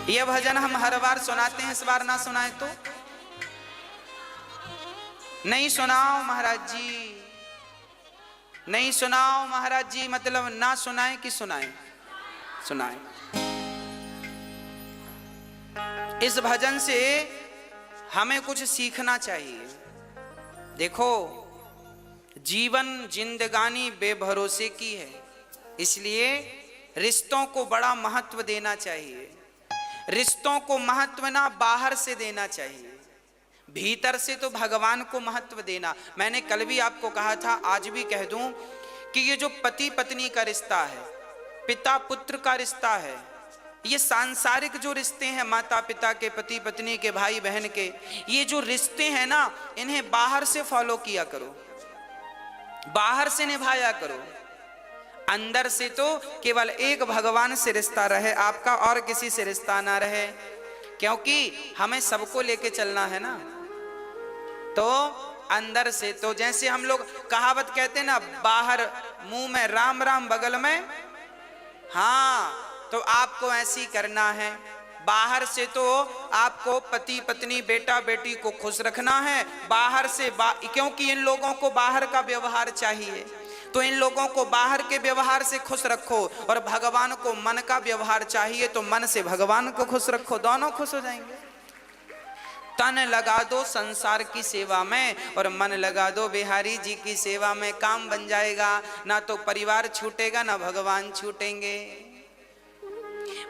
यह भजन हम हर बार सुनाते हैं, इस बार ना सुनाए तो नहीं सुनाओ महाराज जी, नहीं सुनाओ महाराज जी, मतलब ना सुनाए कि सुनाए? सुनाए। इस भजन से हमें कुछ सीखना चाहिए। देखो, जीवन जिंदगानी बेभरोसे की है, इसलिए रिश्तों को बड़ा महत्व देना चाहिए। रिश्तों को महत्व ना बाहर से देना चाहिए, भीतर से तो भगवान को महत्व देना। मैंने कल भी आपको कहा था, आज भी कह दूं कि ये जो पति पत्नी का रिश्ता है, पिता पुत्र का रिश्ता है, ये सांसारिक जो रिश्ते हैं, माता पिता के, पति पत्नी के, भाई बहन के, ये जो रिश्ते हैं ना, इन्हें बाहर से फॉलो किया करो, बाहर से निभाया करो। अंदर से तो केवल एक भगवान से रिश्ता रहे आपका, और किसी से रिश्ता ना रहे, क्योंकि हमें सबको लेके चलना है ना। तो अंदर से तो जैसे हम लोग कहावत कहते हैं ना, बाहर मुंह में राम राम बगल में, हाँ, तो आपको ऐसी करना है। बाहर से तो आपको पति पत्नी बेटा बेटी को खुश रखना है, बाहर से क्योंकि इन लोगों को बाहर का व्यवहार चाहिए, तो इन लोगों को बाहर के व्यवहार से खुश रखो, और भगवान को मन का व्यवहार चाहिए, तो मन से भगवान को खुश रखो, दोनों खुश हो जाएंगे। तन लगा दो संसार की सेवा में और मन लगा दो बिहारी जी की सेवा में, काम बन जाएगा। ना तो परिवार छूटेगा, ना भगवान छूटेंगे।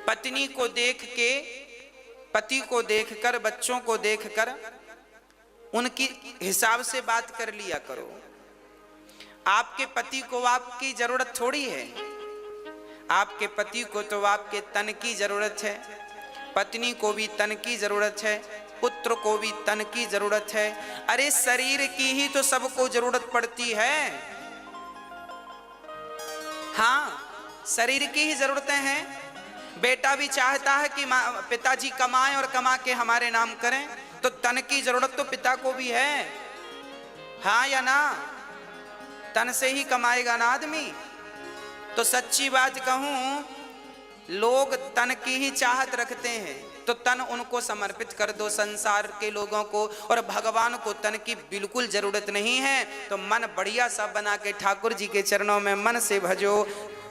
पत्नी को देख के, पति को देखकर, बच्चों को देखकर उनकी हिसाब से बात कर लिया करो। आपके पति को आपकी जरूरत थोड़ी है, आपके पति को तो आपके तन की जरूरत है, पत्नी को भी तन की जरूरत है, पुत्र को भी तन की जरूरत है। अरे शरीर की ही तो सबको जरूरत पड़ती है। हाँ, शरीर की ही जरूरतें हैं। बेटा भी चाहता है कि पिताजी कमाएं और कमा के हमारे नाम करें, तो तन की जरूरत तो पिता को भी है, हाँ या ना? तन से ही कमाएगा ना आदमी। तो सच्ची बात कहूं, लोग तन की ही चाहत रखते हैं, तो तन उनको समर्पित कर दो संसार के लोगों को, और भगवान को तन की बिल्कुल जरूरत नहीं है। तो मन बढ़िया सा बना के ठाकुर जी के चरणों में मन से भजो।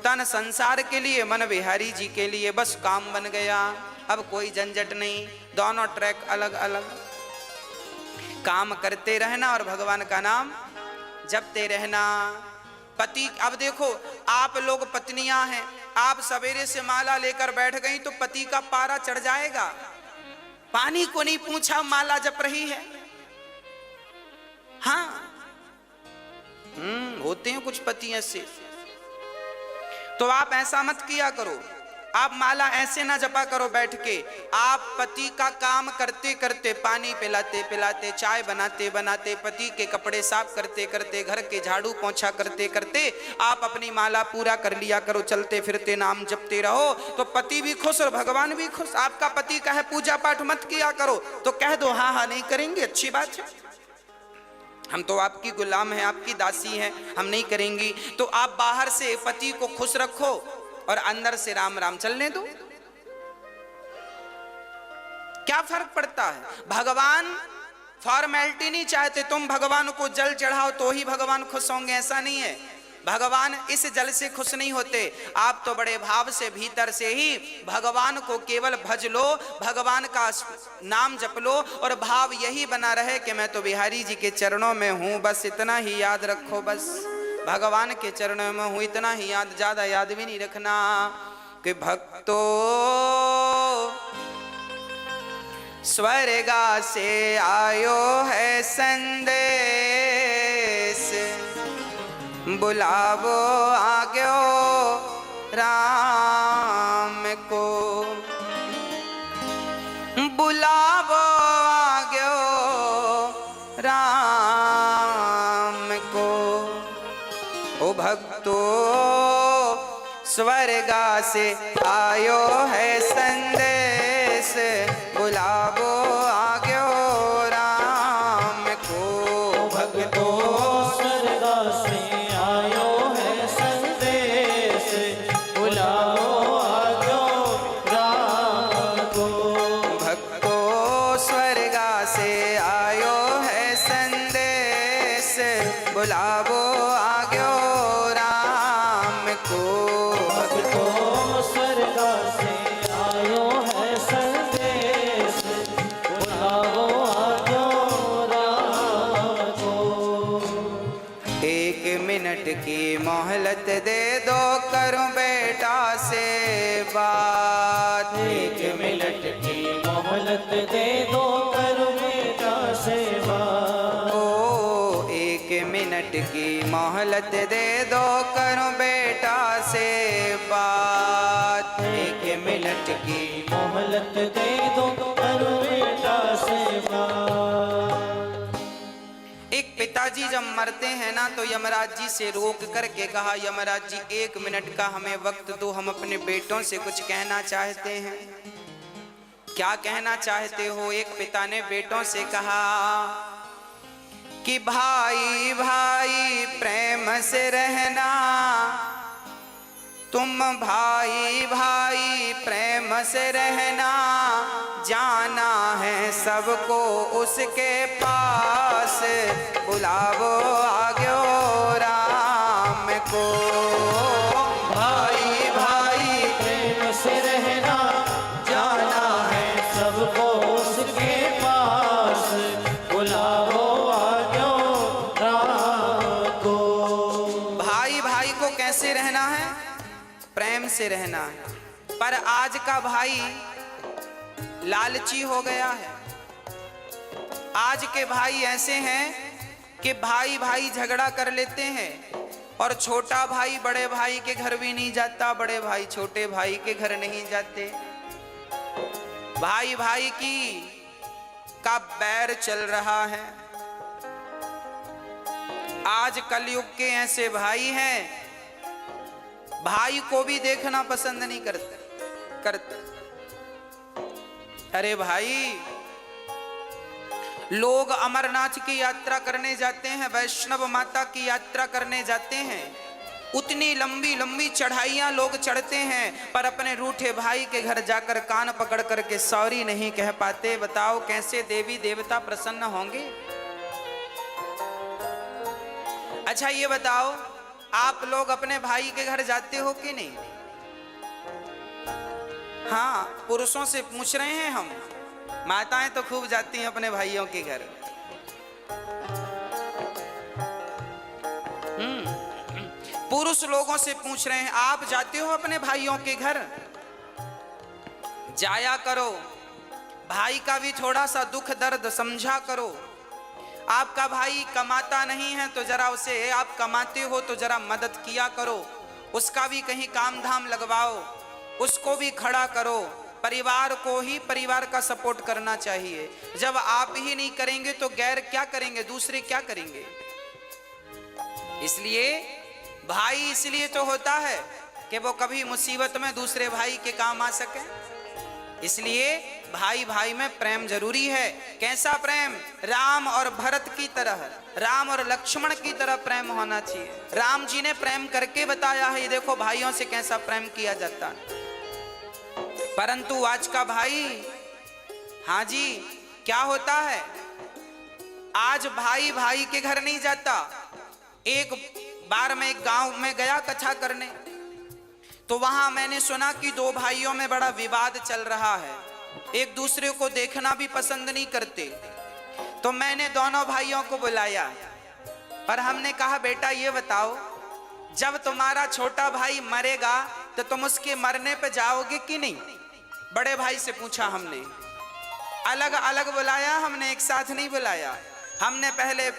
तन संसार के लिए, मन बिहारी जी के लिए, बस काम बन गया। अब कोई झंझट नहीं, दोनों ट्रैक अलग अलग, काम करते रहना और भगवान का नाम जपते रहना। पति, अब देखो आप लोग पत्नियां हैं, आप सवेरे से माला लेकर बैठ गई तो पति का पारा चढ़ जाएगा। पानी को नहीं पूछा, माला जप रही है। हाँ, होते हैं कुछ पति ऐसे। तो आप ऐसा मत किया करो, आप माला ऐसे ना जपा करो बैठ के। आप पति का काम करते करते, पानी पिलाते पिलाते, चाय बनाते बनाते, पति के कपड़े साफ करते करते, घर के झाड़ू पोंछा करते करते आप अपनी माला पूरा कर लिया करो। चलते फिरते नाम जपते रहो, तो पति भी खुश और भगवान भी खुश। आपका पति कहे पूजा पाठ मत किया करो, तो कह दो हाँ हाँ नहीं करेंगे, अच्छी बात है, हम तो आपकी गुलाम हैं, आपकी दासी हैं, हम नहीं करेंगी। तो आप बाहर से पति को खुश रखो और अंदर से राम राम चलने दो। क्या फर्क पड़ता है? भगवान फॉर्मेलिटी नहीं चाहते, तुम भगवान को जल चढ़ाओ तो ही भगवान खुश होंगे, ऐसा नहीं है। भगवान इस जल से खुश नहीं होते। आप तो बड़े भाव से भीतर से ही भगवान को केवल भज लो, भगवान का नाम जप लो, और भाव यही बना रहे कि मैं तो बिहारी जी के चरणों में हूं, बस इतना ही याद रखो। बस भगवान के चरणों में हूं, इतना ही याद, ज्यादा याद भी नहीं रखना। कि भक्तो स्वर्गा से आयो है संदेश, बुलावो आग्यो राम को, बुलावो आग्यो राम को। ओ भक्तो स्वर्गा से आयो है संदेश, बुलावो आग्यो राम को। भक्तो स्वर्गा से आयो है संदेश, बुलाओ आग्यो राम को। मोहलत दे दो करूं बेटा से बात। 1 मिनट की मोहलत दे दो करूं बेटा से बात। ओ 1 मिनट की मोहलत दे दो करूं बेटा से बात। 1 मिनट की मोहलत दे दो करूं बेटा से बात। एक पिताजी जब मरते हैं ना तो यमराज जी से रोक करके कहा, यमराज जी 1 मिनट का हमें वक्त दो, हम अपने बेटों से कुछ कहना चाहते हैं। क्या कहना चाहते हो? एक पिता ने बेटों से कहा कि भाई भाई प्रेम से रहना, तुम भाई भाई प्रेम से रहना, जाना है सबको उसके पास, बुलावो आग्यो राम को। भाई भाई प्रेम से रहना, जाना है सबको उसके पास, बुलाओ आजो राम को। भाई भाई को कैसे रहना है? प्रेम से रहना है। पर आज का भाई लालची हो गया है। आज के भाई ऐसे हैं कि भाई भाई झगड़ा कर लेते हैं और छोटा भाई बड़े भाई के घर भी नहीं जाता, बड़े भाई छोटे भाई के घर नहीं जाते। भाई भाई की का बैर चल रहा है। आज कलयुग के ऐसे भाई हैं, भाई को भी देखना पसंद नहीं करते। अरे भाई, लोग अमरनाथ की यात्रा करने जाते हैं, वैष्णव माता की यात्रा करने जाते हैं, उतनी लंबी लंबी चढ़ाइयां लोग चढ़ते हैं, पर अपने रूठे भाई के घर जाकर कान पकड़ करके सॉरी नहीं कह पाते। बताओ कैसे देवी देवता प्रसन्न होंगे? अच्छा ये बताओ, आप लोग अपने भाई के घर जाते हो कि नहीं? हाँ, पुरुषों से पूछ रहे हैं हम। माताएं तो खूब जाती हैं अपने भाइयों के घर। पुरुष लोगों से पूछ रहे हैं, आप जाते हो अपने भाइयों के घर? जाया करो, भाई का भी थोड़ा सा दुख दर्द समझा करो। आपका भाई कमाता नहीं है तो जरा उसे, आप कमाते हो तो जरा मदद किया करो, उसका भी कहीं काम धाम लगवाओ, उसको भी खड़ा करो। परिवार को ही परिवार का सपोर्ट करना चाहिए। जब आप ही नहीं करेंगे तो गैर क्या करेंगे? दूसरे क्या करेंगे? इसलिए भाई इसलिए तो होता है कि वो कभी मुसीबत में दूसरे भाई के काम आ सके। इसलिए भाई भाई में प्रेम जरूरी है। कैसा प्रेम? राम और भरत की तरह, राम और लक्ष्मण की तरह प्रेम होना चाहिए। राम जी ने प्रेम करके बताया है, ये देखो भाइयों से कैसा प्रेम किया जाता है। परंतु आज का भाई, हाँ जी, क्या होता है? आज भाई भाई के घर नहीं जाता। एक बार मैं एक गांव में गया कथा करने, तो वहां मैंने सुना कि 2 भाइयों में बड़ा विवाद चल रहा है, एक दूसरे को देखना भी पसंद नहीं करते। तो मैंने दोनों भाइयों को बुलाया, पर हमने कहा बेटा ये बताओ, जब तुम्हारा छोटा भाई मरेगा तो तुम उसके मरने पे जाओगे कि नहीं? बड़े भाई से पूछा हमने। अलग अलग बुलाया हमने, एक साथ नहीं बुलाया। हमने पहले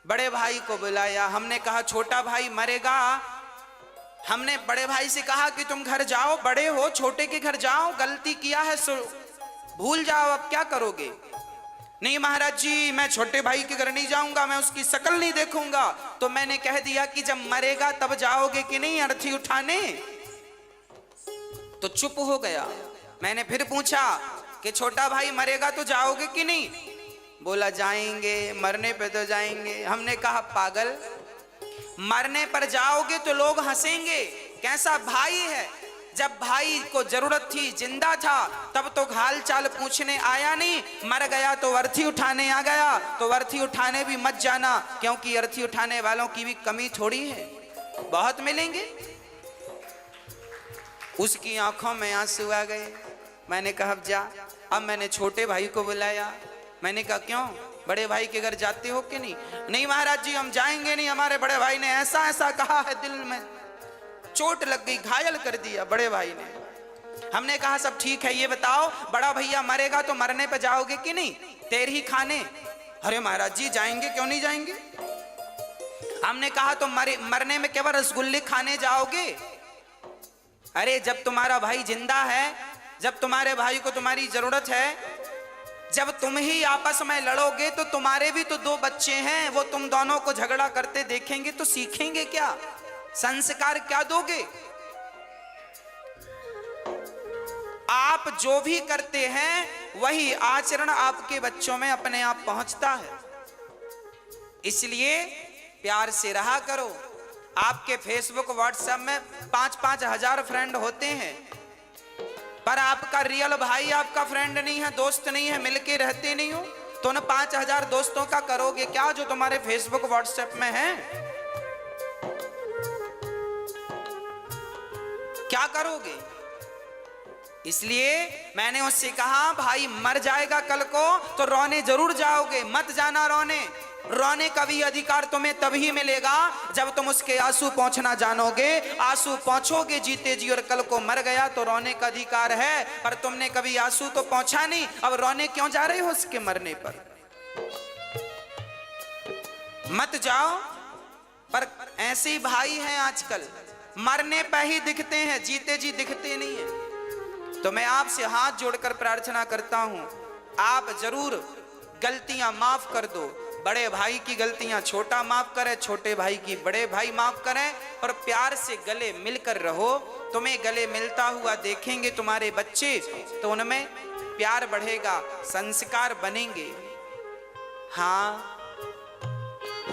बड़े भाई को बुलाया, हमने कहा छोटा भाई मरेगा। हमने बड़े भाई से कहा कि तुम घर जाओ, बड़े हो, छोटे के घर जाओ, गलती किया है सो भूल जाओ, अब क्या करोगे? नहीं महाराज जी, मैं छोटे भाई के घर नहीं जाऊंगा, मैं उसकी शक्ल नहीं देखूंगा। तो मैंने कह दिया कि जब मरेगा तब जाओगे कि नहीं अर्थी उठाने? तो चुप हो गया। मैंने फिर पूछा कि छोटा भाई मरेगा तो जाओगे कि नहीं? बोला जाएंगे, मरने पे तो जाएंगे। हमने कहा पागल, मरने पर जाओगे तो लोग हंसेंगे, कैसा भाई है? जब भाई को जरूरत थी, जिंदा था, तब तो हाल चाल पूछने आया नहीं, मर गया तो अर्थी उठाने आ गया। तो अर्थी उठाने भी मत जाना, क्योंकि अर्थी उठाने वालों की भी कमी थोड़ी है, बहुत मिलेंगे। उसकी आंखों में आंसू आ गए। मैंने कहा अब जा। अब मैंने छोटे भाई को बुलाया, मैंने कहा क्यों? बड़े भाई के घर जाते हो कि नहीं? नहीं महाराज जी हम जाएंगे नहीं, हमारे बड़े भाई ने ऐसा ऐसा कहा है, दिल में चोट लग गई, घायल कर दिया बड़े भाई ने। हमने कहा सब ठीक है, ये बताओ बड़ा भैया मरेगा तो मरने पे जाओगे कि नहीं? तेर ही खाने। अरे महाराज जी जाएंगे, क्यों नहीं जाएंगे? हमने कहा तो मरने में केवल रसगुल्ले खाने जाओगे? अरे जब तुम्हारा भाई जिंदा है, जब तुम्हारे भाई को तुम्हारी जरूरत है, जब तुम ही आपस में लड़ोगे तो तुम्हारे भी तो 2 बच्चे हैं, वो तुम दोनों को झगड़ा करते देखेंगे तो सीखेंगे क्या? संस्कार क्या दोगे? आप जो भी करते हैं वही आचरण आपके बच्चों में अपने आप पहुंचता है। इसलिए प्यार से रहा करो। आपके फेसबुक व्हाट्सएप में 5-5 हजार फ्रेंड होते हैं, पर आपका रियल भाई आपका फ्रेंड नहीं है, दोस्त नहीं है, मिलके रहते नहीं हो, तो उन 5,000 दोस्तों का करोगे क्या जो तुम्हारे फेसबुक व्हाट्सएप में है? क्या करोगे? इसलिए मैंने उससे कहा भाई मर जाएगा कल को तो रोने जरूर जाओगे, मत जाना रोने। रोने का भी अधिकार तुम्हें तभी मिलेगा जब तुम उसके आंसू पहुंचना जानोगे। आंसू पहुंचोगे जीते जी, और कल को मर गया तो रोने का अधिकार है, पर तुमने कभी आंसू तो पहुंचा नहीं, अब रोने क्यों जा रहे हो उसके मरने पर? मत जाओ। पर ऐसे ही भाई हैं आजकल, मरने पर ही दिखते हैं, जीते जी दिखते नहीं है। तो मैं आपसे हाथ जोड़कर प्रार्थना करता हूं, आप जरूर गलतियां माफ कर दो। बड़े भाई की गलतियां छोटा माफ करे, छोटे भाई की बड़े भाई माफ करें, और प्यार से गले मिलकर रहो। तुम्हें गले मिलता हुआ देखेंगे तुम्हारे बच्चे तो उनमें प्यार बढ़ेगा, संस्कार बनेंगे। हाँ,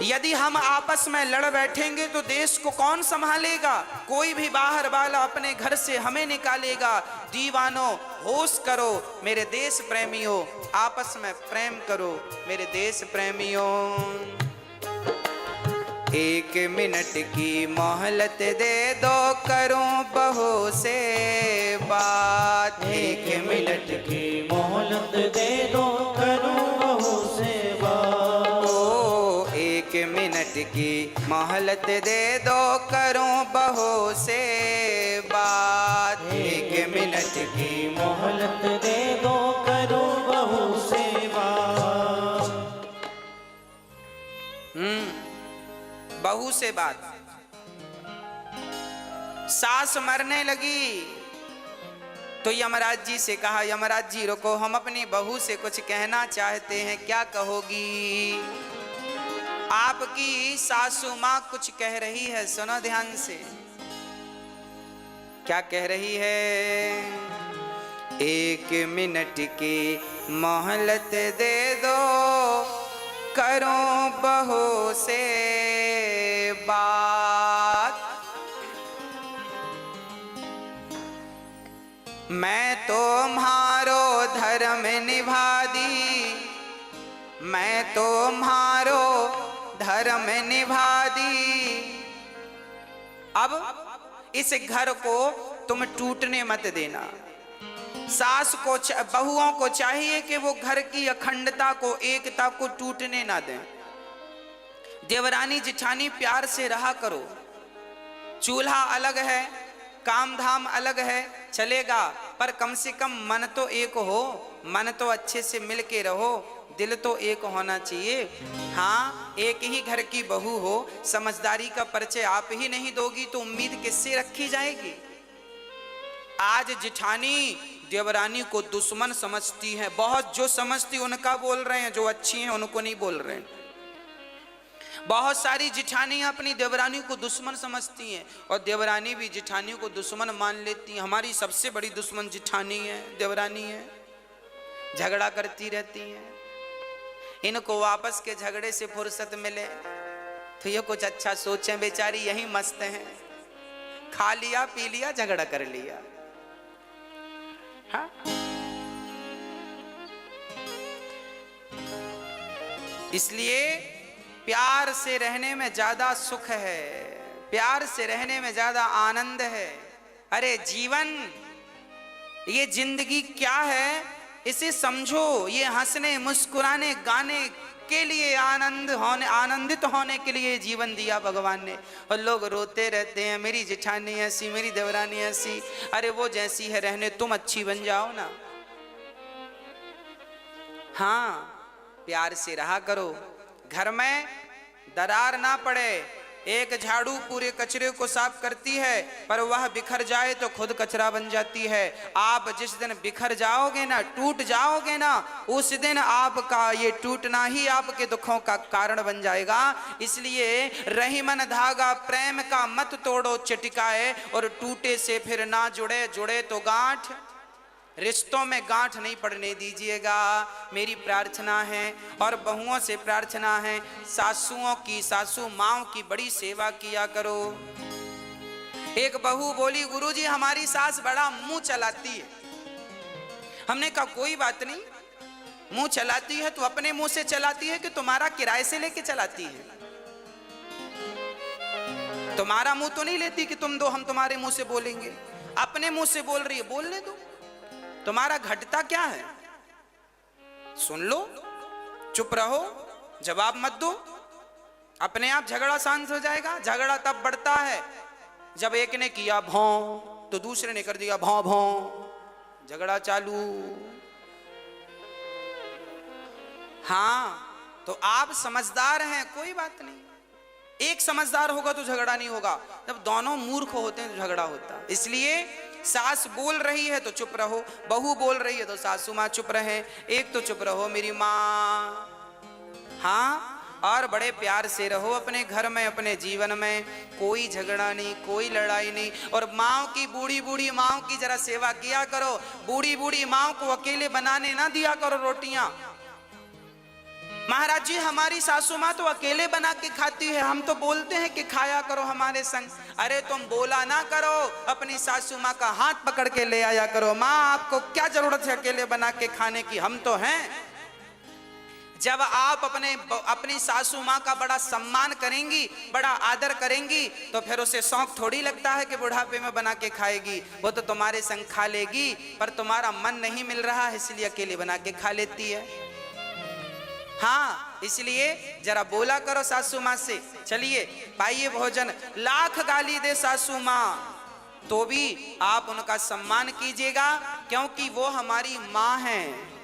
यदि हम आपस में लड़ बैठेंगे तो देश को कौन संभालेगा? कोई भी बाहर वाला अपने घर से हमें निकालेगा। दीवानों होश करो मेरे देश प्रेमियों, आपस में प्रेम करो मेरे देश प्रेमियों। 1 मिनट की मोहलत दे दो, करूं बहू से बात। 1 मिनट की मोहलत दे दो, करूं बहू से बात। 1 मिनट की मोहलत दे दो, करूं बहू से बात। 1 मिनट की मोहलत दे दो, करूं बहू से बात। बहू से बात। सास मरने लगी तो यमराज जी से कहा, यमराज जी रुको, हम अपनी बहू से कुछ कहना चाहते हैं, क्या कहोगी? आपकी सासू माँ कुछ कह रही है, सुनो ध्यान से। क्या कह रही है? 1 मिनट की मोहलत दे दो, करूं बहू से बात। मैं तुम्हारो धर्म निभा दी, मैं तुम्हारो धर्म निभा दी। अब इस घर को तुम टूटने मत देना। सास को, बहुओं को चाहिए कि वो घर की अखंडता को, एकता को टूटने ना दें। देवरानी जिठानी प्यार से रहा करो। चूल्हा अलग है, काम धाम अलग है, चलेगा, पर कम से कम मन तो एक हो, मन तो अच्छे से मिल के रहो, दिल तो एक होना चाहिए। हाँ, एक ही घर की बहू हो, समझदारी का परिचय आप ही नहीं दोगी तो उम्मीद किससे रखी जाएगी? आज जिठानी देवरानी को दुश्मन समझती है, बहुत जो समझती उनका बोल रहे हैं, जो अच्छी हैं उनको नहीं बोल रहे हैं। बहुत सारी जिठानियां अपनी देवरानी को दुश्मन समझती हैं, और देवरानी भी जिठानी को दुश्मन मान लेती हैं। हमारी सबसे बड़ी दुश्मन जिठानी है, देवरानी है, झगड़ा करती रहती हैं। इनको वापस के झगड़े से फुर्सत मिले तो ये कुछ अच्छा सोचें, बेचारी यही मस्त हैं, खा लिया पी लिया झगड़ा कर लिया। हाँ? इसलिए प्यार से रहने में ज्यादा सुख है, प्यार से रहने में ज्यादा आनंद है। अरे जीवन, ये जिंदगी क्या है इसे समझो। ये हंसने मुस्कुराने गाने के लिए आनंदित होने के लिए जीवन दिया भगवान ने। और लोग रोते रहते हैं, मेरी जेठानी ऐसी, मेरी देवरानी ऐसी। अरे वो जैसी है रहने, तुम अच्छी बन जाओ ना। हाँ, प्यार से रहा करो, घर में दरार ना पड़े। एक झाड़ू पूरे कचरे को साफ करती है, पर वह बिखर जाए तो खुद कचरा बन जाती है। आप जिस दिन बिखर जाओगे ना, टूट जाओगे ना, उस दिन आपका ये टूटना ही आपके दुखों का कारण बन जाएगा। इसलिए रही मन धागा प्रेम का मत तोड़ो चटिकाए, और टूटे से फिर ना जुड़े, जुड़े तो गांठ। रिश्तों में गांठ नहीं पड़ने दीजिएगा, मेरी प्रार्थना है। और बहुओं से प्रार्थना है, सासुओं की, सासू माओं की बड़ी सेवा किया करो। एक बहू बोली, गुरुजी हमारी सास बड़ा मुंह चलाती है। हमने कहा कोई बात नहीं, मुंह चलाती है तो अपने मुंह से चलाती है कि तुम्हारा किराए से लेके चलाती है? तुम्हारा मुंह तो नहीं लेती कि तुम दो हम तुम्हारे मुंह से बोलेंगे। अपने मुंह से बोल रही है, बोलने दो। तुम्हारा घटता क्या है? सुन लो, चुप रहो, जवाब मत दो, अपने आप झगड़ा शांत हो जाएगा। झगड़ा तब बढ़ता है जब एक ने किया भौं तो दूसरे ने कर दिया भौं भौं, झगड़ा चालू। हाँ, तो आप समझदार हैं, कोई बात नहीं। एक समझदार होगा तो झगड़ा नहीं होगा, जब दोनों मूर्ख होते हैं तो झगड़ा होता है। इसलिए सास बोल रही है तो चुप रहो, बहू बोल रही है तो सासू माँ चुप रहे, एक तो चुप रहो मेरी माँ। हाँ, और बड़े प्यार से रहो अपने घर में, अपने जीवन में। कोई झगड़ा नहीं, कोई लड़ाई नहीं। और माँ की, बूढ़ी बूढ़ी माँ की जरा सेवा किया करो। बूढ़ी बूढ़ी माँ को अकेले बनाने ना दिया करो रोटियां। महाराज जी हमारी सासू माँ तो अकेले बना के खाती है, हम तो बोलते हैं कि खाया करो हमारे संग। अरे तुम बोला ना करो, अपनी सासू माँ का हाथ पकड़ के ले आया करो। माँ आपको क्या जरूरत है अकेले बना के खाने की, हम तो हैं। जब आप अपनी सासू माँ का बड़ा सम्मान करेंगी, बड़ा आदर करेंगी, तो फिर उसे शौक थोड़ी लगता है कि बुढ़ापे में बना के खाएगी। वो तो तुम्हारे संग खा लेगी, पर तुम्हारा मन नहीं मिल रहा है इसलिए अकेले बना के खा लेती है। हाँ, इसलिए जरा बोला करो सासू माँ से, चलिए पाइए भोजन। लाख गाली दे सासू माँ तो भी आप उनका सम्मान कीजिएगा, क्योंकि वो हमारी माँ हैं।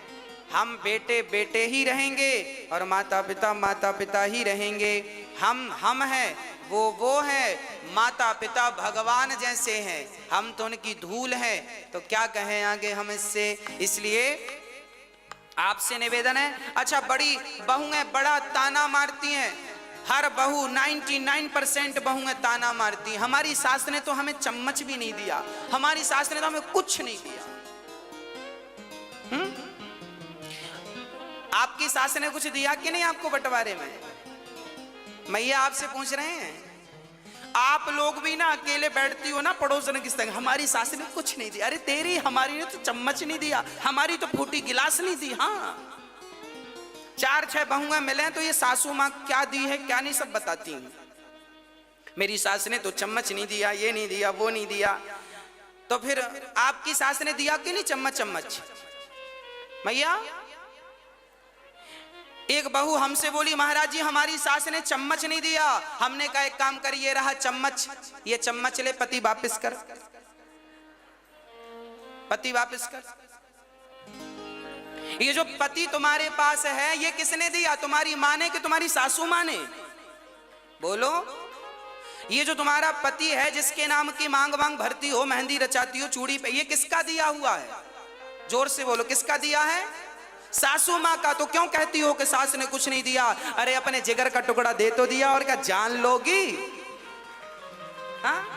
हम बेटे बेटे ही रहेंगे और माता पिता ही रहेंगे। हम हैं, वो है। माता पिता भगवान जैसे हैं, हम तो उनकी धूल हैं, तो क्या कहें आगे हम इससे। इसलिए आपसे निवेदन है। अच्छा, बड़ी बहुएं बड़ा ताना मारती हैं, हर बहू 99% बहुएं ताना मारती हैं। हमारी सास ने तो हमें चम्मच भी नहीं दिया, हमारी सास ने तो हमें कुछ नहीं दिया। आपकी सास ने कुछ दिया कि नहीं आपको बंटवारे में? मैया आपसे पूछ रहे हैं। आप लोग भी ना अकेले बैठती हो ना पड़ोसन की संग, हमारी सास ने कुछ नहीं दिया। अरे तेरी, हमारी ने तो चम्मच नहीं दिया, हमारी तो फूटी गिलास नहीं दी। हाँ, 4-6 बहुएं मिले तो ये सासू माँ क्या दी है क्या नहीं सब बताती हैं। मेरी सास ने तो चम्मच नहीं दिया, ये नहीं दिया, वो नहीं दिया। तो फिर आपकी सास ने दिया कि नहीं चम्मच? मैया, एक बहू हमसे बोली, महाराज जी हमारी सास ने चम्मच नहीं दिया। हमने कहा एक काम कर, ये रहा चम्मच, ये चम्मच ले, पति वापस कर, पति वापस कर। ये जो पति तुम्हारे पास है ये किसने दिया? तुम्हारी माँ ने कि तुम्हारी सासू माँ ने? बोलो। ये जो तुम्हारा पति है जिसके नाम की मांग वांग भरती हो, मेहंदी रचाती हो चूड़ी पे, ये किसका दिया हुआ है? जोर से बोलो, किसका दिया है? सासू माँ का। तो क्यों कहती हो कि सास ने कुछ नहीं दिया? अरे अपने जिगर का टुकड़ा दे तो दिया, और क्या जान लोगी? हाँ,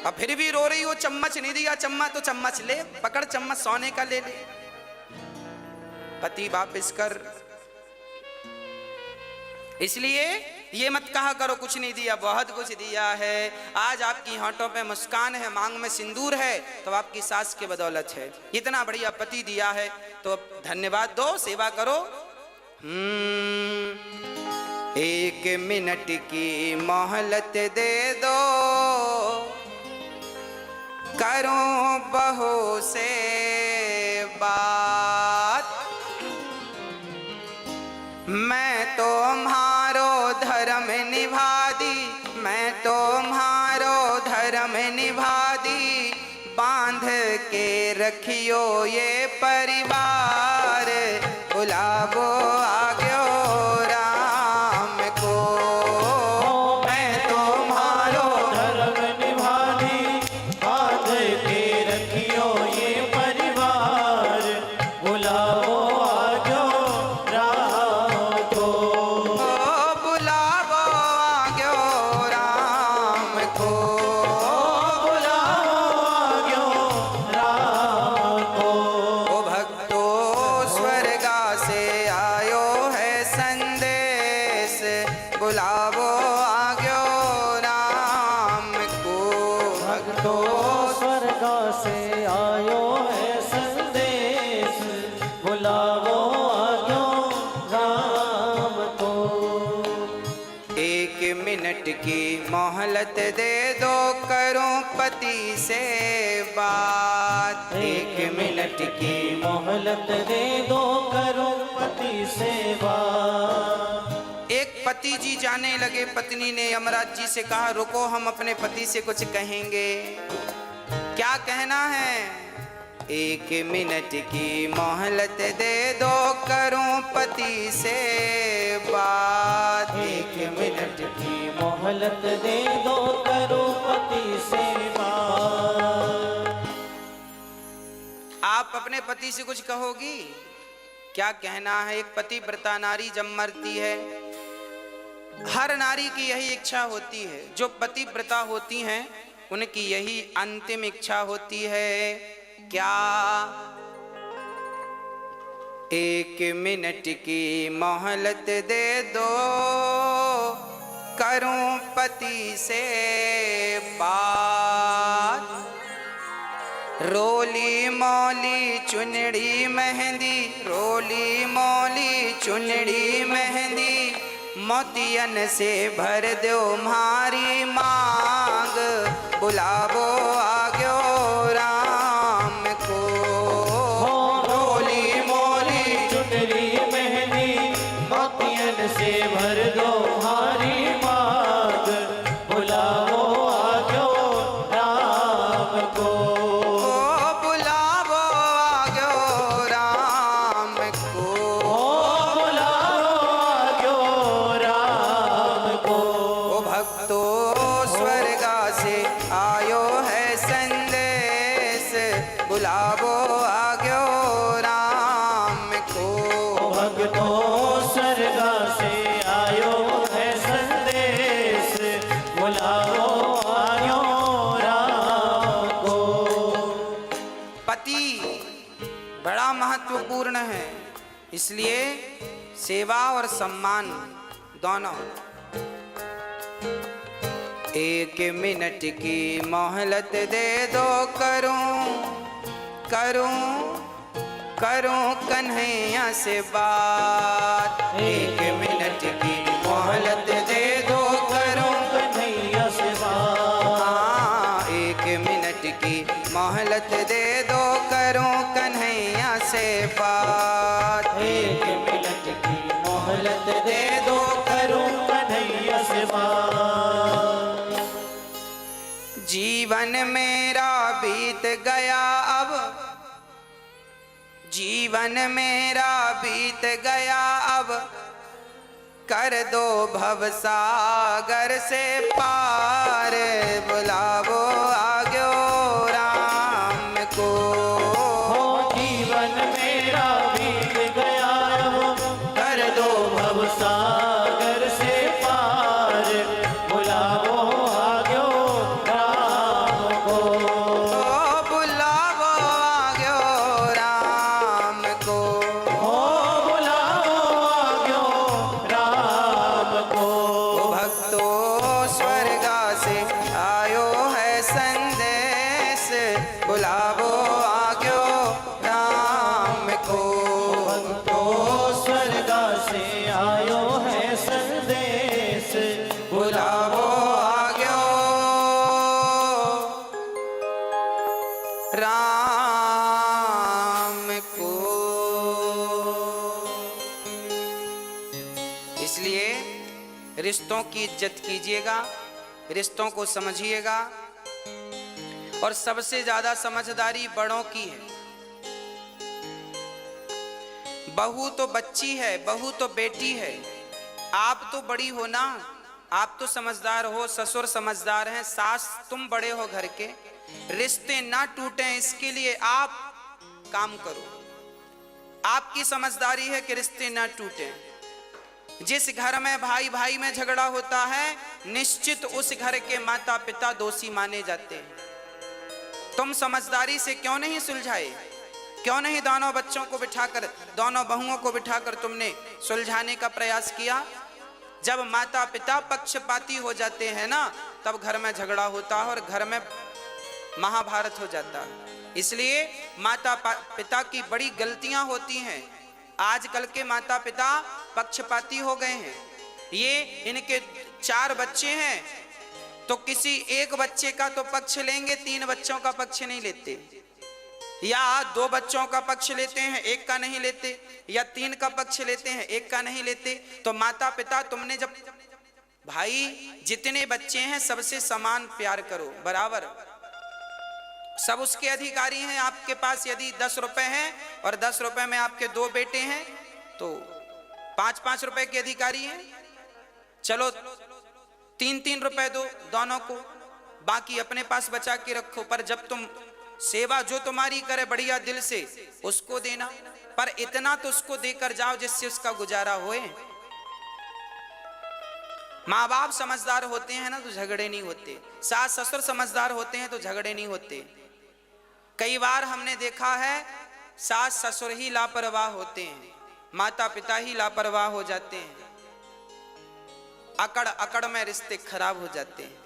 अब फिर भी रो रही हो चम्मच नहीं दिया। चम्मच तो चम्मच ले, पकड़ चम्मच, सोने का ले ले, पति वापस कर। इसलिए ये मत कहा करो कुछ नहीं दिया, बहुत कुछ दिया है। आज आपकी होंठों पे मुस्कान है, मांग में सिंदूर है, तो आपकी सास के बदौलत है। इतना बढ़िया पति दिया है तो धन्यवाद दो, सेवा करो। एक मिनट की मोहलत दे दो, करो बहू से बात। के रखियो ये परिवार, बुलावो आग्यो राम को। मैं तुम्हारो धर्म निभानी, बांध के रखियो ये परिवार, बुलाओ आजो राम को। बुलावो आग्यो राम को। बुलाओ आजो राम को। ओ भक्तो स्वर्गा से आयो है संदेश, बुलावो आग्यो राम को। भक्तो स्वर्ग से आयो है संदेश, बुलाओ आजो राम को। एक मिनट की मोहलत दे दो, करूं पति से बात। एक मिनट की मोहलत दे दो, करो पति सेवा। एक पति जी जाने लगे, पत्नी ने यमराज जी से कहा रुको, हम अपने पति से कुछ कहेंगे। क्या कहना है? एक मिनट की मोहलत दे दो, करूं पति से बात। एक मिनट की मोहलत दे दो, करो पति सेवा। आप अपने पति से कुछ कहोगी? क्या कहना है? एक पतिव्रता नारी जब मरती है, हर नारी की यही इच्छा होती है। जो पतिव्रता होती हैं उनकी यही अंतिम इच्छा होती है। क्या? एक मिनट की मोहलत दे दो, करूं पति से बात। रोली मोली चुनड़ी मेहंदी, रोली मोली चुनड़ी मेहंदी, मोतियन से भर दो मारी मांग, बुलावो आग्यो राम को। रोली मोली चुनरी मेहंदी, मोतियन से भर दो हारी मांग, बुलाओ आजो राम को। बुलावो आग्यो राम को। बुलाओ आजो राम को। ओ भक्तो स्वर्गा से आयो है संदेश, बुलावो आग्यो राम को। भक्तो स्वर्ग से आयो है संदेश, बुलाओ आयो राम को। पति बड़ा महत्वपूर्ण है, इसलिए सेवा और सम्मान दोनों। एक मिनट की मोहलत दे दो, करूं कन्हैया से बात। एक मिनट की मोहलत दे दो, करूं कन्हैया से बात। हाँ, एक मिनट की मोहलत दे दो, करूं कन्हैया से बात। एक मिनट की मोहलत दे दो, करूं कन्हैया से बात। जीवन मेरा बीत गया अब, जीवन मेरा बीत गया अब, कर दो भवसागर से पार, बुलावो आग्यो राम को। जीवन मेरा बीत गया अब, कर दो भवसागर से पार, बुलाओ आग्यो राम को। बुलावो आग्यो राम को। बुलाओ आग्यो राम को। भक्तो स्वर्गा से आयो है संदेश, बुलावो आग्यो राम को। भक्तो स्वर्ग से आयो है संदेश, बुलावो आग्यो राम को। इसलिए रिश्तों की इज्जत कीजिएगा, रिश्तों को समझिएगा और सबसे ज्यादा समझदारी बड़ों की है। बहू तो बच्ची है, बहू तो बेटी है, आप तो बड़ी हो ना, आप तो समझदार हो, ससुर समझदार हैं, सास तुम बड़े हो घर के, रिश्ते ना टूटें इसके लिए आप काम करो। आपकी समझदारी है कि रिश्ते ना टूटें। जिस घर में भाई भाई में झगड़ा होता है, निश्चित उस घर के माता पिता दोषी माने जाते हैं। तुम समझदारी से क्यों नहीं सुलझाए? क्यों नहीं दोनों बच्चों को बिठाकर, दोनों बहुओं को बिठाकर तुमने सुलझाने का प्रयास किया? जब माता पिता पक्षपाती हो जाते हैं ना, तब घर में झगड़ा होता है और घर में महाभारत हो जाता है। इसलिए माता पिता की बड़ी गलतियां होती हैं। आजकल के माता पिता पक्षपाती हो गए हैं। ये इनके 4 बच्चे हैं तो किसी एक बच्चे का तो पक्ष लेंगे, 3 बच्चों का पक्ष नहीं लेते, या 2 बच्चों का पक्ष लेते हैं, 1 का नहीं लेते, या 3 का पक्ष लेते हैं, 1 का नहीं लेते। तो माता पिता, तुमने जब भाई जितने बच्चे हैं सबसे समान प्यार करो, बराबर, सब उसके अधिकारी हैं। आपके पास यदि 10 रुपए हैं और 10 रुपए में आपके 2 बेटे हैं तो 5-5 रुपए के अधिकारी हैं। चलो 3-3 रुपए दो दोनों को, बाकी अपने पास बचा के रखो। पर जब तुम सेवा जो तुम्हारी करे बढ़िया दिल से, उसको देना, पर इतना तो उसको देकर जाओ जिससे उसका गुजारा होए। माँ बाप समझदार होते हैं ना तो झगड़े नहीं होते, सास ससुर समझदार होते हैं तो झगड़े नहीं होते। कई बार हमने देखा है सास ससुर ही लापरवाह होते हैं, माता पिता ही लापरवाह हो जाते हैं, अकड़ अकड़ में रिश्ते खराब हो जाते हैं।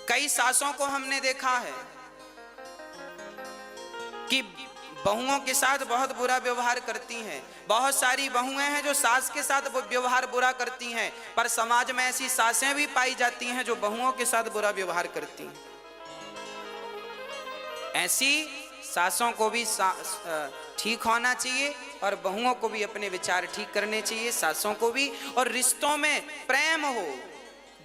कई सासों को हमने देखा है कि बहुओं के साथ बहुत बुरा व्यवहार करती हैं। बहुत सारी बहुएं हैं जो सास के साथ व्यवहार बुरा करती हैं, पर समाज में ऐसी सासें भी पाई जाती हैं जो बहुओं के साथ बुरा व्यवहार करती हैं। ऐसी सासों को भी ठीक होना चाहिए और बहुओं को भी अपने विचार ठीक करने चाहिए, सासों को भी। और रिश्तों में प्रेम हो,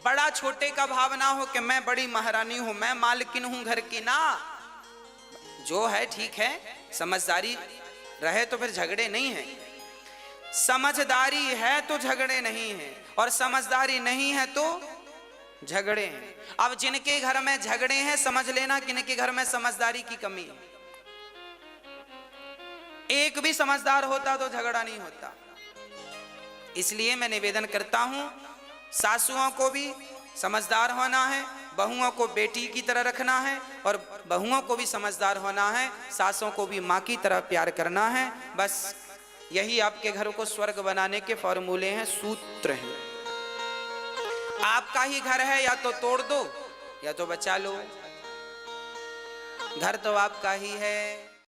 बड़ा छोटे का भाव ना हो कि मैं बड़ी महारानी हूं, मैं मालकिन हूं घर की, ना, जो है ठीक है। समझदारी रहे तो फिर झगड़े नहीं है, समझदारी है तो झगड़े नहीं है, और समझदारी नहीं है तो झगड़े हैं। अब जिनके घर में झगड़े हैं समझ लेना कि इनके घर में समझदारी की कमी है। एक भी समझदार होता तो झगड़ा नहीं होता। इसलिए मैं निवेदन करता हूं, सासुओं को भी समझदार होना है, बहुओं को बेटी की तरह रखना है, और बहुओं को भी समझदार होना है, सासों को भी माँ की तरह प्यार करना है। बस यही आपके घर को स्वर्ग बनाने के फॉर्मूले हैं, सूत्र हैं। आपका ही घर है, या तो तोड़ दो या तो बचा लो। घर तो आपका ही है।